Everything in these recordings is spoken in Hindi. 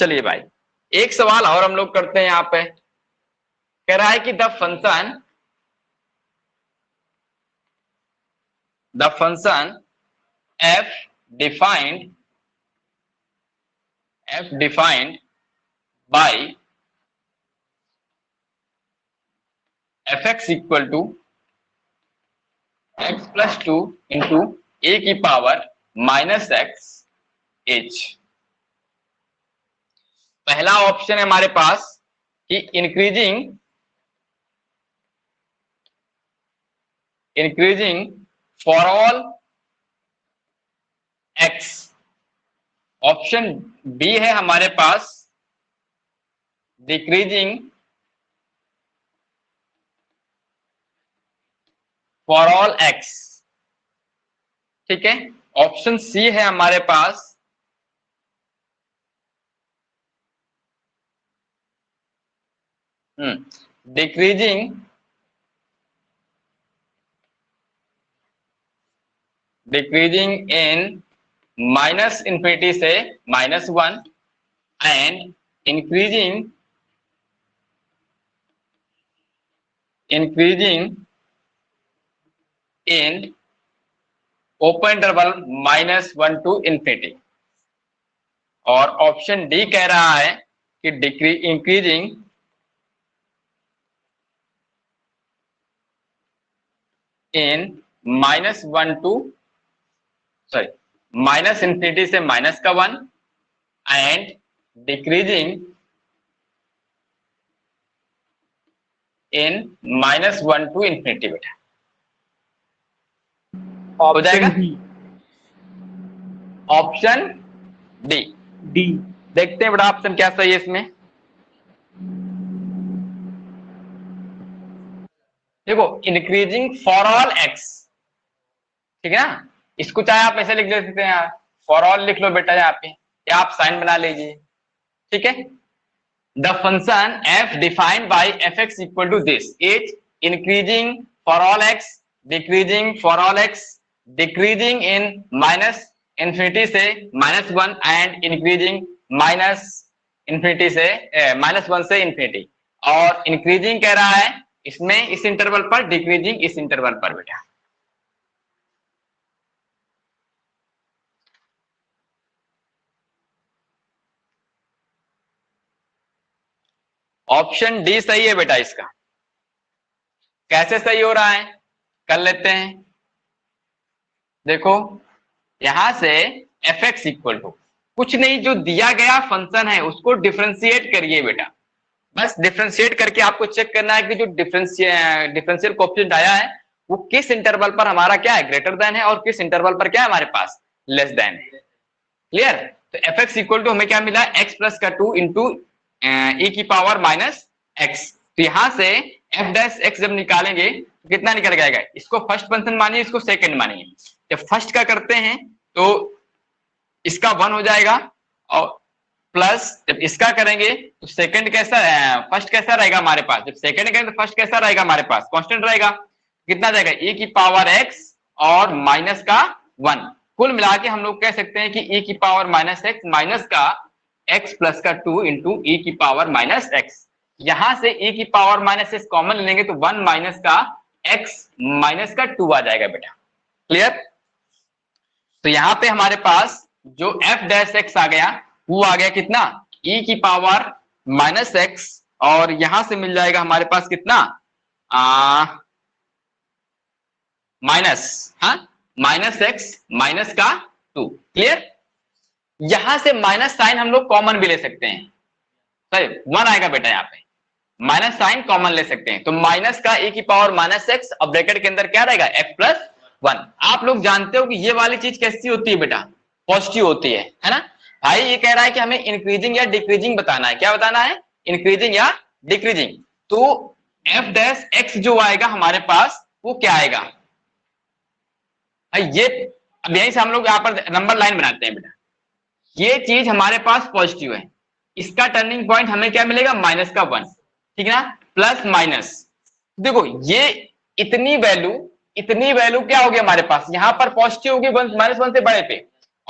चलिए भाई, एक सवाल और हम लोग करते हैं यहाँ पे। कह रहा है कि the function f defined by fx equal to x plus 2 into a की पावर माइनस एक्स एच। पहला ऑप्शन है हमारे पास कि increasing for all X. Option B है हमारे पास डिक्रीजिंग फॉर ऑल एक्स। ठीक है, ऑप्शन सी है हमारे पास डिक्रीजिंग इन माइनस इंफिनिटी से -1 and increasing in open interval -1 to infinity. और ऑप्शन डी कह रहा है कि इंक्रीजिंग इन -1 टू माइनस इंफिनिटी से -1 and decreasing in -1 to infinity. बेटा हो जाएगा ऑप्शन डी। देखते हैं बेटा ऑप्शन क्या सही है इसमें। देखो, इंक्रीजिंग फॉर ऑल एक्स, ठीक है ना, इसको चाहे आप ऐसे लिख दे सकते हैं, फॉर ऑल लिख लो बेटा यहाँ पे, या आप साइन बना लीजिए। ठीक है, the function f defined by fx equal to this is increasing for all X, decreasing for all X, decreasing in minus infinity से -1 एंड इंक्रीजिंग माइनस इंफिनिटी से -1 से इंफिनिटी। और इंक्रीजिंग कह रहा है इसमें इस इंटरवल पर, डिक्रीजिंग इस इंटरवल पर। बेटा ऑप्शन डी सही है बेटा इसका। कैसे सही हो रहा है, कर लेते हैं। देखो यहां से fx इक्वल टू कुछ नहीं, जो दिया गया फंक्शन है उसको डिफरेंशिएट करिए बेटा। बस डिफरेंशिएट करके आपको चेक करना है कि जो डिफरेंशियल कोएफिशिएंट आया है वो किस इंटरवल पर हमारा क्या है, ग्रेटर देन है, और किस इंटरवल पर क्या है हमारे पास, लेस देन है। क्लियर? तो fx इक्वल टू हमें क्या मिला, x प्लस का 2 इंटू e की पावर माइनस एक्स। तो यहां से f डैश x जब निकालेंगे तो कितना निकल जाएगा, इसको फर्स्ट फंक्शन मानिए, इसको सेकंड मानिए। जब फर्स्ट का करते हैं तो इसका 1 हो जाएगा, और प्लस जब इसका करेंगे तो सेकंड कैसा, फर्स्ट कैसा रहेगा हमारे पास, जब सेकंड करेंगे तो फर्स्ट कैसा रहेगा हमारे पास, कांस्टेंट रहेगा। कितना जाएगा, e की पावर x और माइनस का 1। कुल मिला के हम लोग कह सकते हैं कि e की पावर माइनस एक्स माइनस का x प्लस का 2 इंटू e की पावर माइनस एक्स। यहां से e की पावर माइनस एक्स कॉमन लेंगे तो 1 माइनस का x माइनस का 2 आ जाएगा बेटा। क्लियर? तो यहां पे हमारे पास जो f डैश x आ गया वो आ गया कितना, e की पावर माइनस एक्स, और यहां से मिल जाएगा हमारे पास कितना, माइनस, हाँ, माइनस एक्स माइनस का 2। क्लियर? यहां से माइनस साइन हम लोग कॉमन भी ले सकते हैं, सही 1 आएगा बेटा, यहाँ पे माइनस साइन कॉमन ले सकते हैं। तो माइनस का e की पावर माइनस एक्स और ब्रैकेट के अंदर क्या रहेगा, x प्लस 1। आप लोग जानते हो कि ये वाली चीज कैसी होती है बेटा, पॉजिटिव होती है ना भाई। ये कह रहा है कि हमें इंक्रीजिंग या डिक्रीजिंग बताना है। क्या बताना है, इंक्रीजिंग या डिक्रीजिंग। तो f डैश x जो आएगा हमारे पास वो क्या आएगा भाई, ये अब यहीं से हम लोग यहाँ पर नंबर लाइन बनाते हैं बेटा। ये चीज हमारे पास पॉजिटिव है, इसका टर्निंग पॉइंट हमें क्या मिलेगा, माइनस का 1, ठीक है ना, प्लस माइनस। देखो ये इतनी वैल्यू क्या होगी हमारे पास, यहां पर पॉजिटिव होगी -1 से बड़े पे,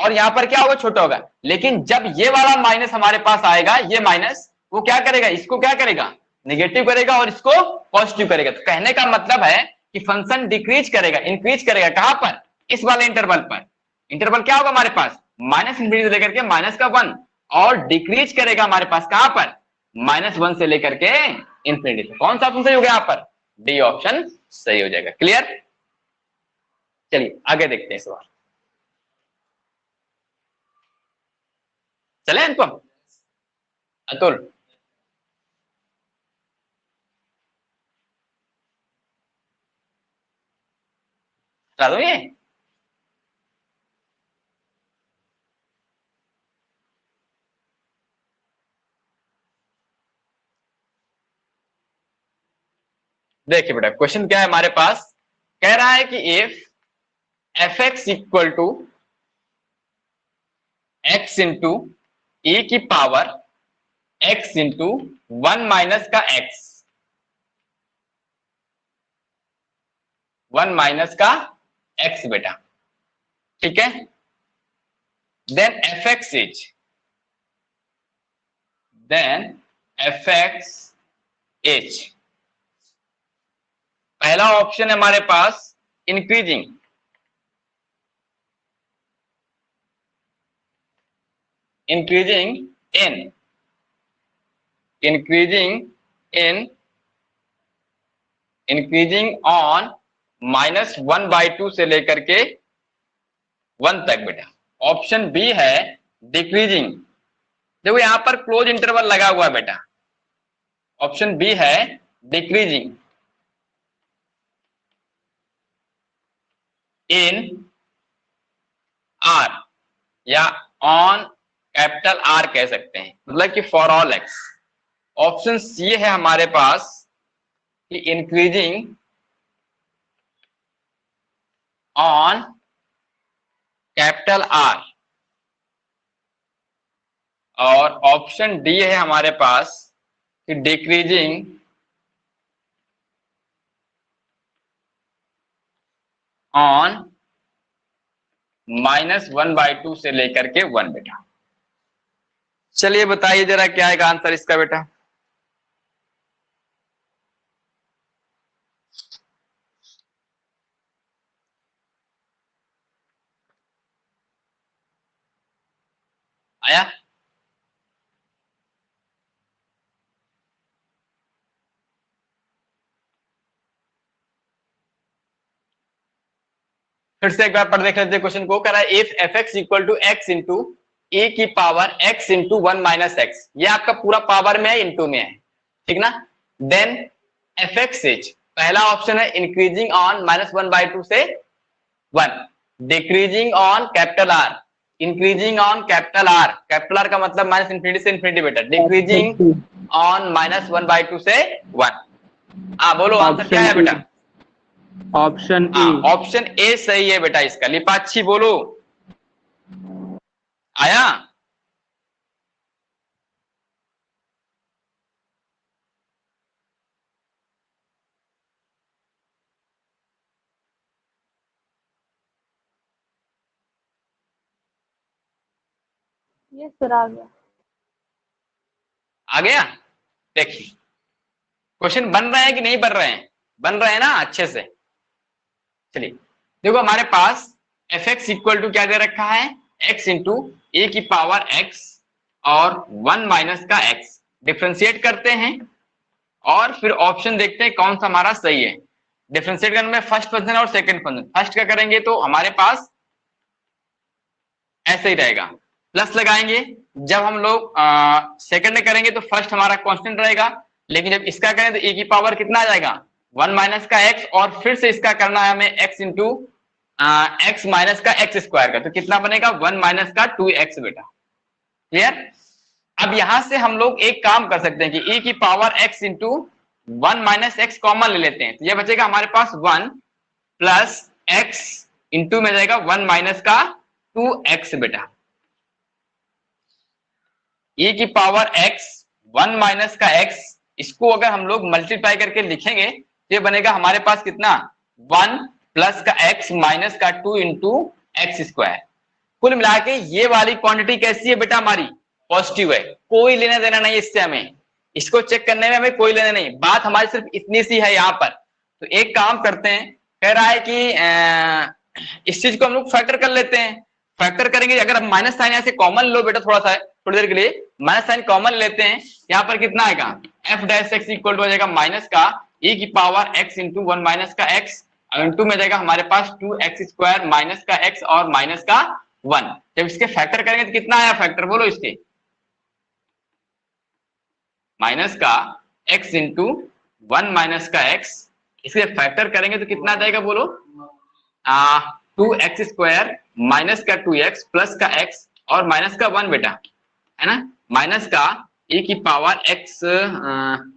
और यहाँ पर क्या होगा, छोटा होगा। लेकिन जब ये वाला माइनस हमारे पास आएगा, ये माइनस, वो क्या करेगा, इसको क्या करेगा, नेगेटिव करेगा और इसको पॉजिटिव करेगा। तो कहने का मतलब है कि फंक्शन डिक्रीज करेगा, इंक्रीज करेगा, कहां पर, इस वाले इंटरवल पर। इंटरवल क्या होगा हमारे पास, माइनस इंफिनिटी से लेकर के माइनस का 1, और डिक्रीज करेगा हमारे पास कहां पर, -1 से लेकर के इंफिनिटी तक। कौन सा ऑप्शन सही हो गया यहाँ पर, डी ऑप्शन सही हो जाएगा। क्लियर, चलिए आगे देखते हैं सवाल। चले अनुपम, अतुल, हटा दो ये। देखिए बेटा क्वेश्चन क्या है हमारे पास, कह रहा है कि if f x equal to x into a की पावर एक्स इंटू 1 माइनस का एक्स, 1 माइनस का एक्स बेटा, ठीक है। Then f x is, then f x is, पहला ऑप्शन है हमारे पास increasing, increasing in, increasing in, increasing on -1/2 से लेकर के 1 तक बेटा। ऑप्शन बी है डिक्रीजिंग, देखो यहां पर क्लोज इंटरवल लगा हुआ है बेटा। ऑप्शन बी है डिक्रीजिंग इन आर, या ऑन कैपिटल आर कह सकते हैं, मतलब कि for all X. Option C है हमारे पास कि इंक्रीजिंग ऑन कैपिटल आर, और ऑप्शन डी है हमारे पास कि डिक्रीजिंग ऑन -1/2 से लेकर के 1 बेटा। चलिए बताइए जरा क्या है आंसर इसका बेटा। आया, फिर से एक बार पढ़ देख लेते हैं क्वेश्चन को। कह रहा है if f x equal to x into a की power x into 1 minus x, ये आपका पूरा पावर में है, इंटू में है, ठीक ना। देन एफ एक्स इज, पहला ऑप्शन है इंक्रीजिंग ऑन -1/2 से 1, decreasing on capital are, increasing on capital are का मतलब माइनस इंफिनिटी से इंफिनिटी बेटा, डिक्रीजिंग ऑन -1/2 से 1। हाँ बोलो आंसर क्या है बेटा, ऑप्शन ए। ऑप्शन ए सही है बेटा इसका। लिपाक्षी बोलो, आया, ये सर आ गया, आ गया। देखिए क्वेश्चन बन रहे हैं कि नहीं बन रहे हैं, बन रहे हैं ना अच्छे से। चलिए देखो हमारे पास एफ एक्स इक्वल टू क्या दे रखा है, एक्स इंटू ए की पावर एक्स और 1 माइनस का एक्स। डिफ्रेंशिएट करते हैं और फिर ऑप्शन देखते हैं कौन सा हमारा सही है। डिफ्रेंशिएट करने में फर्स्ट फंक्शन और सेकंड फंक्शन, फर्स्ट का करेंगे तो हमारे पास ऐसे ही रहेगा, प्लस लगाएंगे। जब हम लोग सेकंड करेंगे तो फर्स्ट हमारा कांस्टेंट रहेगा, लेकिन जब इसका करें तो ए की पावर कितना आ जाएगा, 1 माइनस का एक्स, और फिर से इसका करना है हमें एक्स इंटू एक्स माइनस का एक्स स्क्वायर का, तो कितना बनेगा 1 माइनस का 2x बेटा। क्लियर। अब यहां से हम लोग एक काम कर सकते हैं कि ए की power x into 1 minus x common ले लेते हैं, तो यह बचेगा हमारे पास 1 प्लस एक्स इंटू में जाएगा 1 माइनस का 2x बेटा। e की पावर x 1 माइनस का x, इसको अगर हम लोग मल्टीप्लाई करके लिखेंगे तो ये बनेगा हमारे पास कितना 1 प्लस का x माइनस का 2 इंटू एक्स स्क्वायर। कुल मिला के ये वाली क्वांटिटी कैसी है बेटा, हमारी पॉजिटिव है, कोई लेना देना नहीं इससे, हमें इसको चेक करने में हमें कोई लेना नहीं, बात हमारी सिर्फ इतनी सी है यहाँ पर। तो एक काम करते हैं, कह रहा है कि इस चीज को हम लोग फैक्टर कर लेते हैं। फैक्टर करेंगे, अगर हम माइनस साइन यहाँ से कॉमन लो बेटा, थोड़ा सा थोड़ी देर के लिए माइनस साइन कॉमन लेते हैं, यहाँ पर कितना आएगा, F dash X equal to हो जाएगा माइनस का e की पावर x इंटू 1 माइनस का x, इंटू में जाएगा हमारे पास 2x स्क्वायर माइनस का x और माइनस का 1। जब इसके फैक्टर करेंगे तो कितना आया फैक्टर, बोलो इसके, माइनस का x इंटू 1 माइनस का x, इसके फैक्टर करेंगे तो कितना आ जाएगा बोलो, 2x स्क्वायर माइनस का 2x प्लस का x और माइनस का 1 बेटा, है ना, माइनस का e की पावर x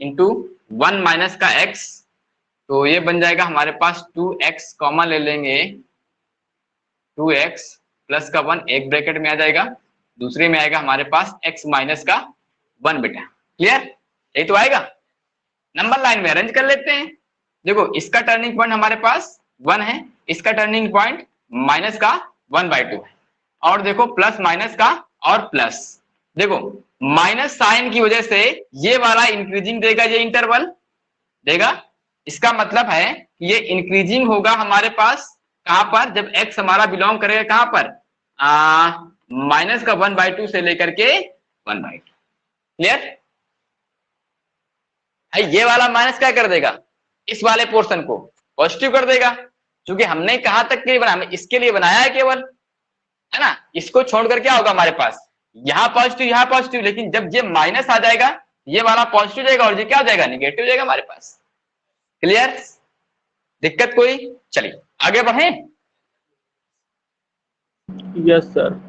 इंटू 1 माइनस का x, तो ये बन जाएगा हमारे पास 2x कॉमन ले लेंगे, 2x प्लस का 1 एक ब्रैकेट में आ जाएगा, दूसरे में आएगा हमारे पास x माइनस का 1 बेटा। क्लियर, यही तो आएगा। नंबर लाइन में अरेंज कर लेते हैं। देखो इसका टर्निंग पॉइंट हमारे पास 1 है, इसका टर्निंग पॉइंट माइनस का 1/2 है, और देखो प्लस माइनस का और प्लस, देखो माइनस साइन की वजह से ये वाला इंक्रीजिंग देगा, ये इंटरवल देगा, इसका मतलब है कि ये इंक्रीजिंग होगा हमारे पास कहां पर, जब x हमारा बिलोंग करेगा कहां पर, माइनस का 1/2 से लेकर के 1/2। क्लियर, ये वाला माइनस क्या कर देगा, इस वाले पोर्शन को पॉजिटिव कर देगा, क्योंकि हमने कहां तक के लिए बनाया, इसके लिए बनाया है केवल, है ना, इसको छोड़कर क्या होगा हमारे पास, यहाँ पॉजिटिव, लेकिन जब ये माइनस आ जाएगा ये वाला पॉजिटिव जाएगा और ये क्या हो जाएगा, निगेटिव जाएगा हमारे पास। क्लियर, दिक्कत कोई, चलिए आगे बढ़े। Yes sir.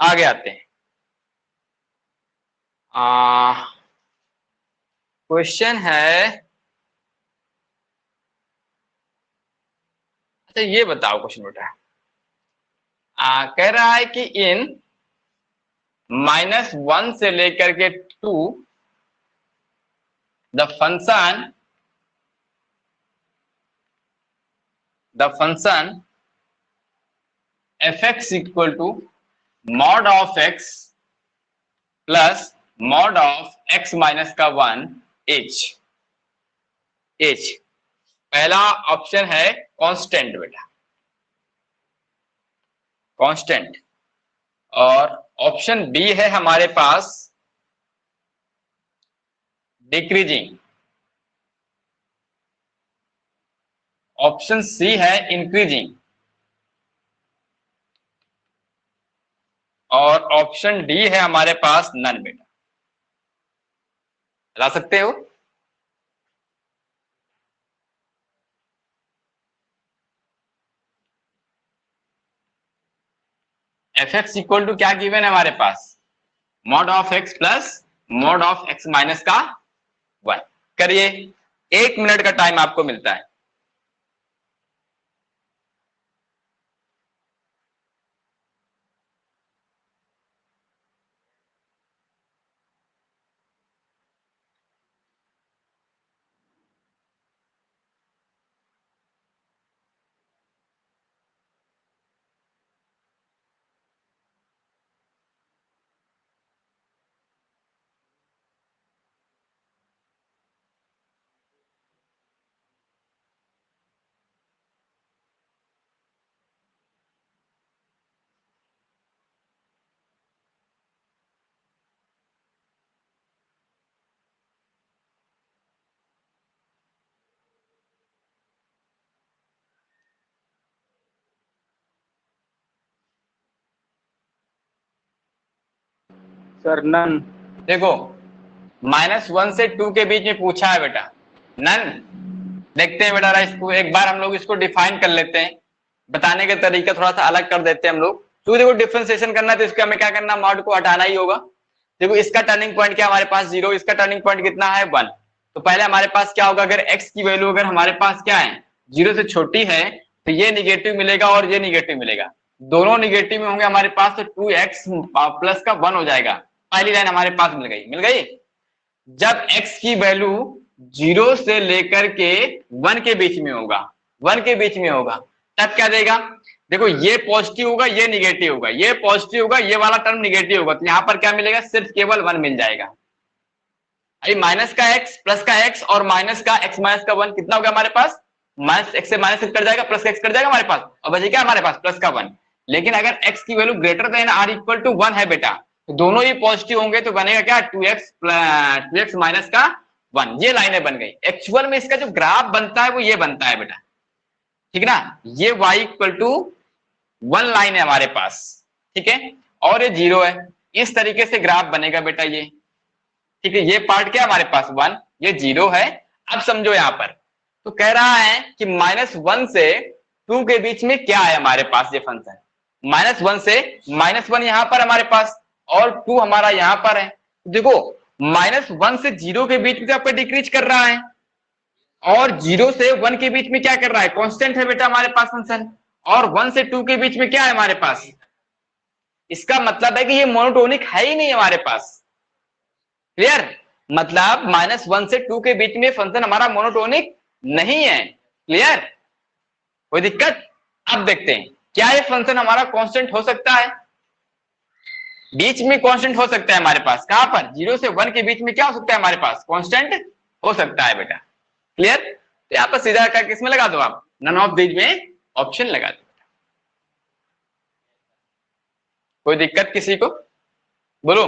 आगे आते हैं। क्वेश्चन है, अच्छा ये बताओ क्वेश्चन बेटा, कह रहा है कि इन -1 से लेकर के 2 the function fx equal to mod of x plus mod of x minus का 1 h। पहला ऑप्शन है कांस्टेंट बेटा, कांस्टेंट, और ऑप्शन बी है हमारे पास डिक्रीजिंग, ऑप्शन सी है इंक्रीजिंग, और ऑप्शन डी है हमारे पास नन बेटा। ला सकते हो, एफ एक्स इक्वल टू क्या गिवन है हमारे पास, mod of x plus mod of x minus का 1। करिए, 1 मिनट का टाइम आपको मिलता है। Sir none. देखो -1 से 2 के बीच में पूछा है बेटा, नन। देखते हैं बेटा, इसको एक बार हम लोग इसको डिफाइन कर लेते हैं, बताने का तरीका थोड़ा सा अलग कर देते हैं हम लोग। तो देखो डिफरेंशिएशन करना है तो इसका हमें क्या करना, मॉड को हटाना ही होगा। देखो इसका टर्निंग पॉइंट क्या हमारे पास 0, इसका टर्निंग पॉइंट कितना है 1। तो पहले हमारे पास क्या होगा, अगर x की वैल्यू अगर हमारे पास क्या है 0 से छोटी है तो ये निगेटिव मिलेगा और ये निगेटिव मिलेगा। दोनों निगेटिव में होंगे हमारे पास, तो 2x प्लस का 1 हो जाएगा। पहली लाइन हमारे पास मिल गई। जब x की वैल्यू 0 से लेकर के 1 के बीच में होगा, 1 के बीच में होगा, तब क्या देगा? देखो ये पॉजिटिव होगा, ये निगेटिव होगा, ये पॉजिटिव होगा, ये वाला टर्म निगेटिव होगा, तो यहां पर क्या मिलेगा? सिर्फ केवल 1 मिल जाएगा। अभी माइनस का x प्लस का x और माइनस का x माइनस का 1 कितना होगा हमारे पास? माइनस x से माइनस x कट जाएगा, प्लस का x कट जाएगा हमारे पास, और बचे क्या हमारे पास? प्लस का 1। लेकिन अगर x की value greater than or equal to 1 है बेटा, तो दोनों ही पॉजिटिव होंगे, तो बनेगा क्या? 2x माइनस का 1। ये लाइनें बन गई। एक्चुअल में इसका जो ग्राफ बनता है वो ये बनता है बेटा, ठीक ना? ये y इक्वल टू 1 लाइन है हमारे पास, ठीक है, और ये 0 है। इस तरीके से ग्राफ बनेगा बेटा ये, ठीक है। ये पार्ट क्या है हमारे पास? 1, ये 0 है। अब समझो यहां पर तो कह रहा है कि -1 से 2 के बीच में क्या है हमारे पास? ये फंक्शन -1 से -1 यहां पर हमारे पास, और 2 हमारा यहां पर है। देखो -1 से 0 के बीच में आपका डिक्रीज कर रहा है, और 0 से 1 के बीच में क्या कर रहा है? कांस्टेंट है बेटा हमारे पास फंक्शन, और 1 से 2 के बीच में क्या है हमारे पास? इसका मतलब है कि ये मोनोटोनिक है ही नहीं हमारे पास। क्लियर? मतलब -1 से 2 के बीच में फंक्शन हमारा मोनोटोनिक नहीं है। क्लियर? कोई दिक्कत? अब देखते हैं क्या ये फंक्शन हमारा कांस्टेंट हो सकता है? बीच में कांस्टेंट हो सकता है हमारे पास। कहां पर? 0 से 1 के बीच में क्या हो सकता है हमारे पास? कांस्टेंट हो सकता है बेटा। क्लियर? तो यहां पर सीधा करके किसमें लगा दो आप? नन ऑफ दीज में ऑप्शन लगा दो। कोई दिक्कत किसी को? बोलो।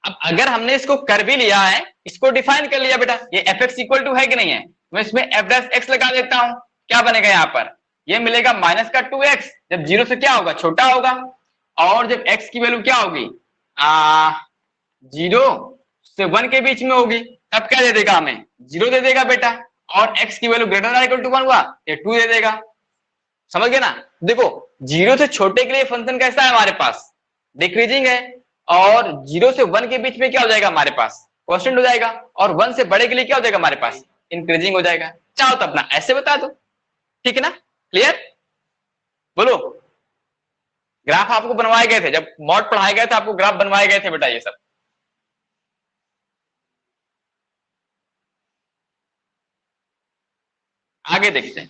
अब अगर हमने इसको कर भी लिया है, इसको डिफाइन कर लिया बेटा, ये fx इक्वल टू है कि नहीं है, मैं इसमें f डैश x लगा देता हूं। क्या बनेगा यहां पर? ये मिलेगा माइनस का 2x, जब 0 से क्या होगा? छोटा होगा, और जब x की वैल्यू क्या होगी? 0 से 1 के बीच में होगी, तब क्या दे देगा हमें? 0 दे देगा बेटा, और x की value greater than equal to 1 हुआ, ये 2 दे देगा। समझ गए ना? देखो 0 से छोटे के लिए फंक्शन कैसा है हमारे पास? डिक्रीजिंग है, और 0 से 1 के बीच में क्या हो जाएगा हमारे पास? कांस्टेंट हो जाएगा, और 1 से बड़े के लिए क्या हो जाएगा हमारे पास? इंक्रीजिंग हो जाएगा। चाहो तो अपना ऐसे बता दो, ठीक है ना? क्लियर? बोलो। ग्राफ आपको बनवाए गए थे जब मॉड पढ़ाए गए थे, आपको ग्राफ बनवाए गए थे बेटा ये सब। आगे देखते हैं,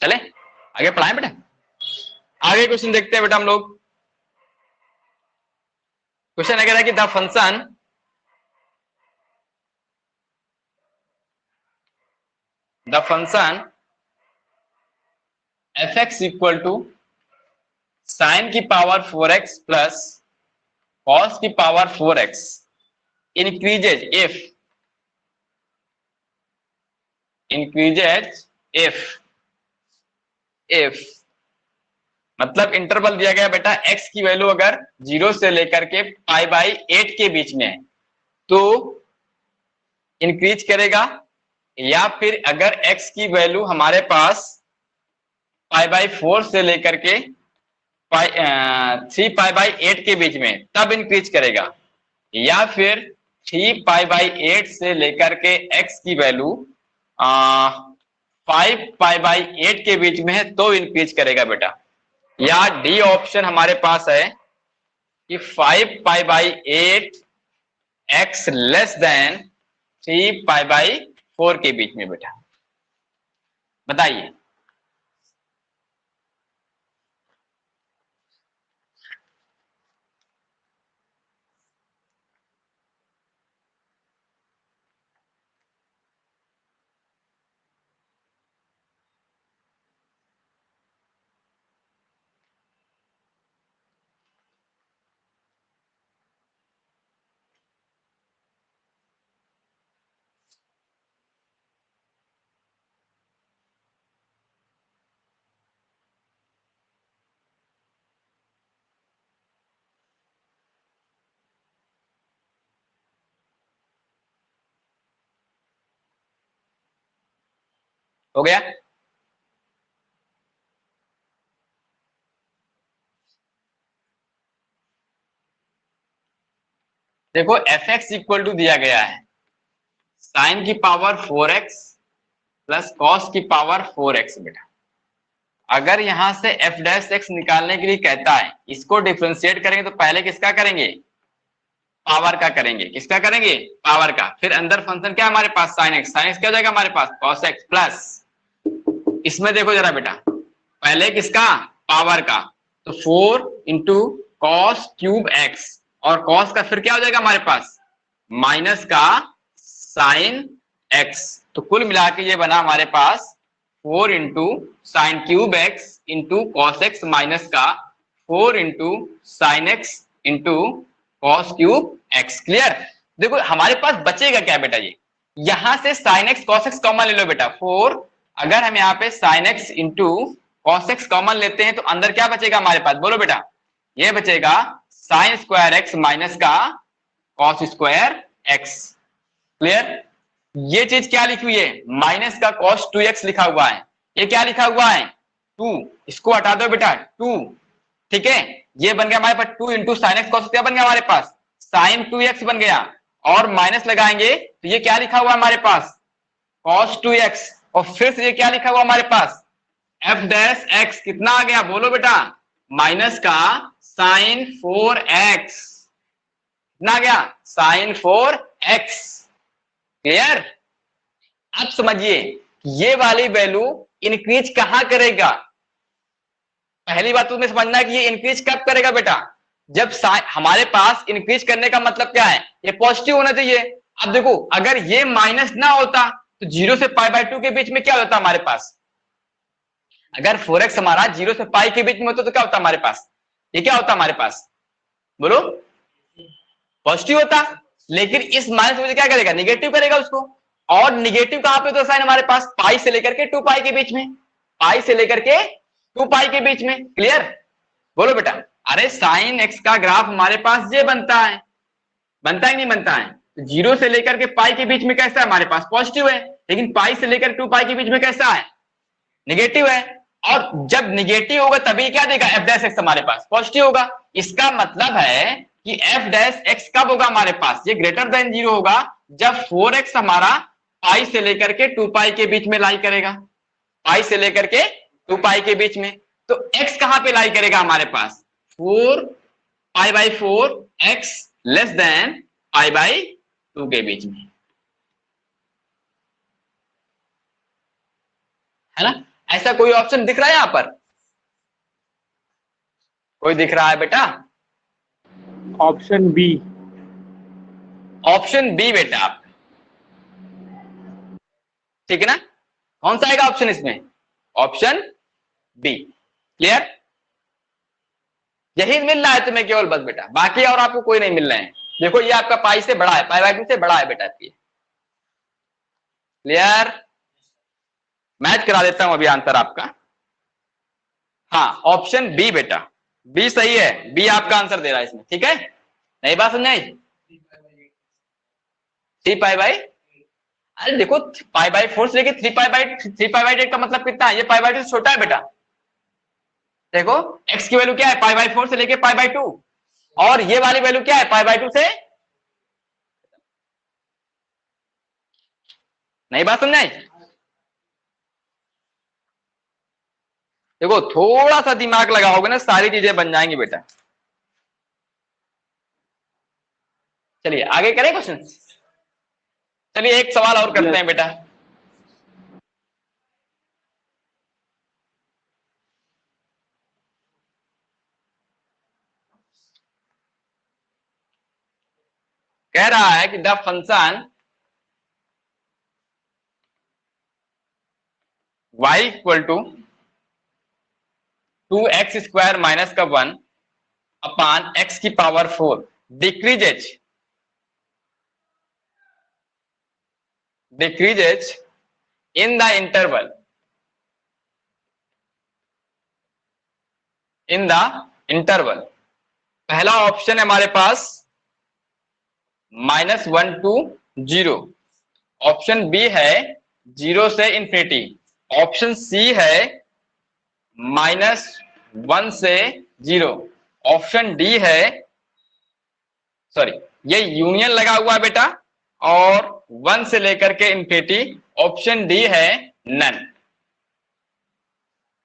चले आगे पढ़ाएं बेटा। आगे क्वेश्चन देखते हैं बेटा हम लोग। क्वेश्चन कह रहा है कि the function fx equal to sine की पावर 4x प्लस कॉस की पावर 4x increases if मतलब इंटरवल दिया गया बेटा, x की वैल्यू अगर 0 से लेकर के π/8 के बीच में है तो इंक्रीज करेगा, या फिर अगर x की वैल्यू हमारे पास π/4 से लेकर के 3π/8 के बीच में तब इंक्रीज करेगा, या फिर 3π/8 से लेकर के x की वैल्यू 5π/8 के बीच में है तो इंक्रीज करेगा बेटा। या डी ऑप्शन हमारे पास है कि 5π/8 x लेस देन 3π/4 के बीच में बेटा। बताइए। हो गया? देखो एफ एक्स इक्वल टू दिया गया है साइन की पावर 4x प्लस कॉस की पावर 4x बेटा। अगर यहां से f डैश x निकालने के लिए कहता है, इसको डिफरेंशिएट करेंगे तो पहले किसका करेंगे, पावर का करेंगे। किसका करेंगे, पावर का। फिर अंदर फंक्शन क्या है हमारे पास, sin x। sin x क्या हो जाएगा हमारे पास, cos x प्लस, इसमें देखो जरा बेटा, पहले किसका, पावर का, तो 4 इंटू कॉस क्यूब x, और cos का फिर क्या हो जाएगा हमारे पास, माइनस का sin x। तो कुल मिला के ये बना हमारे पास 4 into sine cube x into cos x minus का 4 into sine x into cos cube x। Clear. देखो हमारे पास बचेगा क्या बेटा, ये यहां से sine x cos x common ले लो बेटा 4, अगर हम यहाँ पे sine x into cos x common लेते हैं तो अंदर क्या बचेगा हमारे पास, बोलो बेटा, ये बचेगा साइन स्क्वायर एक्स माइनस का कॉस स्क्वायर एक्स। क्लियर। ये चीज क्या लिखी हुई है, माइनस का कॉस 2x लिखा हुआ है, ये क्या लिखा हुआ है 2, इसको हटा दो बेटा 2, ठीक है। ये बन गया हमारे पास 2 इंटू साइन एक्स कॉस, क्या बन गया हमारे पास, साइन 2x बन गया, और माइनस लगाएंगे तो ये क्या लिखा हुआ हमारे पास, cos 2x, और फिर से ये क्या लिखा हुआ हमारे पास, f डैश x, कितना आ गया बोलो बेटा, माइनस का साइन 4x, कितना आ गया, साइन 4x। क्लियर। अब समझिए ये वाली वैल्यू इंक्रीज कहां करेगा। पहली बात तुम्हें समझना है कि ये इंक्रीज कब करेगा बेटा, जब हमारे पास इंक्रीज करने का मतलब क्या है, ये पॉजिटिव होना चाहिए। अब देखो अगर ये माइनस ना होता तो 0 से पाई बाय 2 के बीच में क्या होता हमारे पास, अगर 4x हमारा 0 से पाई के बीच में होता तो क्या होता हमारे पास, ये क्या होता हमारे पास, बोलो, पॉजिटिव होता। लेकिन इस माइनस वजह क्या करेगा, निगेटिव करेगा उसको, और निगेटिव कहां पे होता है साइन हमारे पास, पाई से लेकर के 2 पाई के बीच में, पाई से लेकर के 2 पाई के बीच में। क्लियर। बोलो बेटा, अरे साइन एक्स का ग्राफ हमारे पास ये बनता है, बनता ही नहीं बनता है, तो 0 से लेकर के पाई के बीच में कैसा है हमारे पास, पॉजिटिव है, लेकिन पाई से लेकर 2 पाई के बीच में कैसा है, निगेटिव है। और जब निगेटिव होगा तभी क्या देगा, एफ डैश एक्स हमारे पास पॉजिटिव होगा। इसका मतलब है कि एफ डैश एक्स कब होगा हमारे पास, ये ग्रेटर देन 0 होगा जब 4x हमारा पाई से लेकर के 2 पाई के बीच में लाई करेगा, पाई से लेकर के 2 पाई के बीच में। तो x कहां पे लाई करेगा हमारे पास, 4 pi by 4 x less than pi by 2 के बीच में, है ना। ऐसा कोई ऑप्शन दिख रहा है यहां पर, कोई दिख रहा है बेटा, ऑप्शन बी। ऑप्शन बी बेटा आप, ठीक है ना। कौन सा आएगा ऑप्शन इसमें, ऑप्शन बी। क्लियर। यही मिल रहा है तुम्हें केवल बस बेटा, बाकी और आपको कोई नहीं मिल रहे हैं। देखो ये आपका पाई से बड़ा है, पाई बाय 2 से बड़ा है बेटा ये। क्लियर। मैच करा देता हूं अभी आंसर आपका, हाँ ऑप्शन बी बेटा, बी सही है, बी आपका आंसर दे रहा है इसमें, ठीक है। नई बात समझाई, 3 पाई बाई, अरे देखो पाई बाई 4 से लेके 3 पाई बाई 8 का मतलब कितना है, ये पाई बाई 2 से छोटा है बेटा। देखो x की वैल्यू क्या है, पाई बाई 4 से लेके पाई बाई 2, और ये वाली वैल्यू क्या है, पाई बाई 2 से। नई बात समझाई। देखो थोड़ा सा दिमाग लगाओगे ना सारी चीजें बन जाएंगी बेटा। चलिए आगे करें क्वेश्चन, चलिए एक सवाल और करते हैं बेटा। कह रहा है कि the function y equal to 2x square minus का 1 अपॉन x की power 4 decreases in the interval, पहला ऑप्शन है हमारे पास -1 to 0, ऑप्शन बी है 0 से इंफिनिटी, ऑप्शन सी है -1 से 0, ऑप्शन डी है, सॉरी ये यूनियन लगा हुआ है बेटा, और 1 से लेकर के इंफिनिटी, ऑप्शन डी है नन।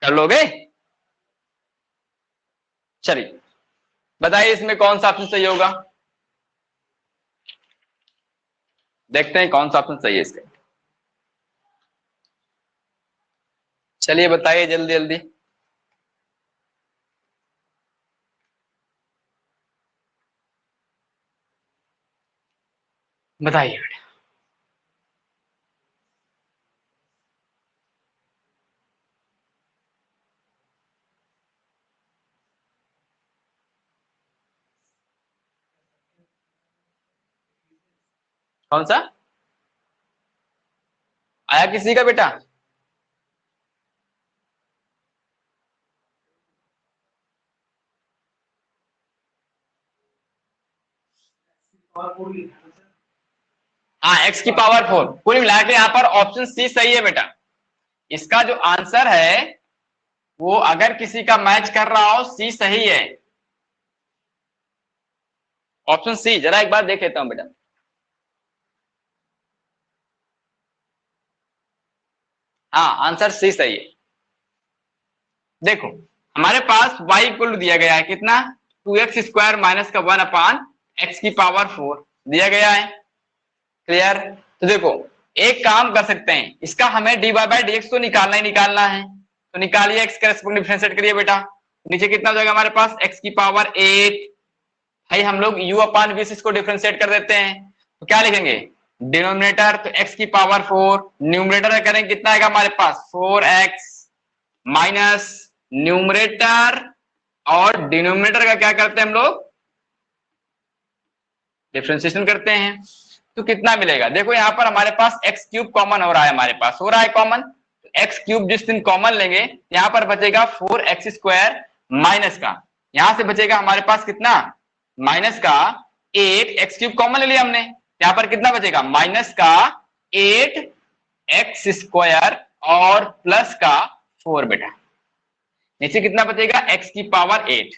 कर लोगे? चलिए बताइए इसमें कौन सा ऑप्शन सही होगा, देखते हैं कौन सा ऑप्शन सही है इसका। चलिए बताइए जल्दी जल्दी। बताइए बेटा। कौन सा आया किसी का बेटा? हाँ x की पावर 4। कुल मिला के यहाँ पर ऑप्शन सी सही है बेटा। इसका जो आंसर है वो अगर किसी का मैच कर रहा हो सी सही है। ऑप्शन सी, जरा एक बार देख लेता हूं बेटा। हाँ आंसर सी सही है। देखो हमारे पास y इक्वल दिया गया है कितना, 2x² माइनस का 1 अपान x की पावर 4 दिया गया है। क्लियर? तो देखो एक काम कर सकते हैं, इसका हमें dy/dx तो निकालना ही निकालना है, तो निकालिए x करेस्पोंड डिफरेंशिएट करिए बेटा। नीचे कितना हो जाएगा हमारे पास x की पावर 8। भाई हम लोग u अपान v इसको डिफरेंशिएट कर देते हैं, तो क्या लिखेंगे डिनोमिनेटर तो x की पावर 4, न्यूमरेटर में करेंगे कितना आएगा हमारे पास 4x माइनस न्यूमरेटर और डिनोमिनेटर का क्या करते हैं हम लोग डिफरेंशिएशन करते हैं, तो कितना मिलेगा। देखो यहाँ पर हमारे पास एक्स क्यूब कॉमन हो रहा है, हमारे पास हो रहा है कॉमन, एक्स क्यूब जिस दिन कॉमन लेंगे यहाँ पर बचेगा 4x² माइनस का, यहां से बचेगा हमारे पास कितना माइनस का 8, एक्स क्यूब कॉमन ले लिया हमने, यहाँ पर कितना बचेगा माइनस का 8x² और प्लस का 4 बेटा। नीचे कितना बचेगा x की पावर 8।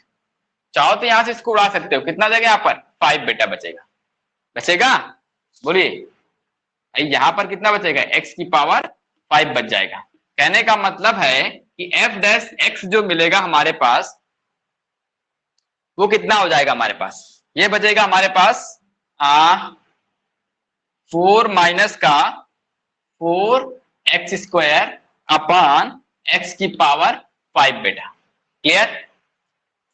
चाहो तो यहां से इसको उड़ा सकते हो, कितना जाएगा यहाँ पर 5 बेटा बचेगा। बचेगा बोलिए यहां पर कितना बचेगा x की पावर 5 बच जाएगा। कहने का मतलब है कि f' जो मिलेगा हमारे पास वो कितना हो जाएगा हमारे पास, ये बचेगा हमारे पास 4 माइनस का 4x² अपान x की पावर 5 बेटा। क्लियर?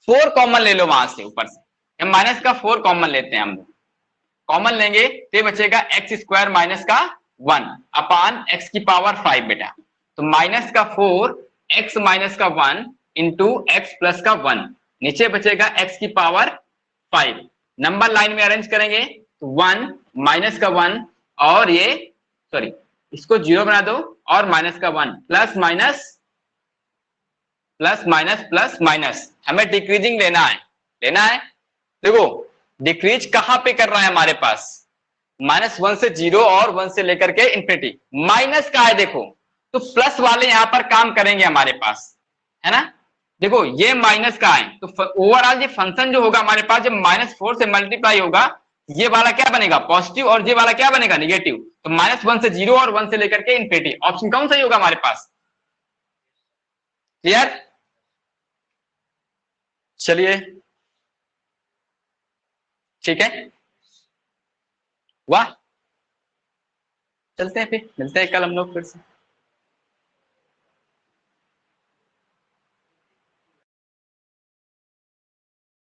4 कॉमन ले लो वहां से, ऊपर से माइनस का 4 कॉमन लेते हैं हम लोग, कॉमन लेंगे तो बचेगा x² माइनस का 1 अपान x की पावर 5 बेटा। तो माइनस का 4 x माइनस का 1 इंटू x प्लस का 1, नीचे बचेगा x की पावर 5। नंबर लाइन में अरेंज करेंगे तो 1 माइनस का 1 और ये सॉरी इसको 0 बना दो और माइनस का 1 plus minus plus minus plus minus, हमें डिक्रीजिंग लेना है। देखो डिक्रीज कहां पे कर रहा है हमारे पास, -1 से 0 और 1 से लेकर के इंफिनिटी, माइनस का है देखो, तो प्लस वाले यहां पर काम करेंगे हमारे पास, है ना। देखो ये माइनस का है तो ओवरऑल ये फंक्शन जो होगा हमारे पास जब -4 से मल्टीप्लाई होगा ये वाला क्या बनेगा पॉजिटिव और ये वाला क्या बनेगा निगेटिव, तो -1 से 0 और 1 से लेकर के इंफिनिटी। ऑप्शन कौन सही होगा हमारे पास? क्लियर? चलिए ठीक है, वाह चलते हैं फिर मिलते हैं कल हम लोग फिर से।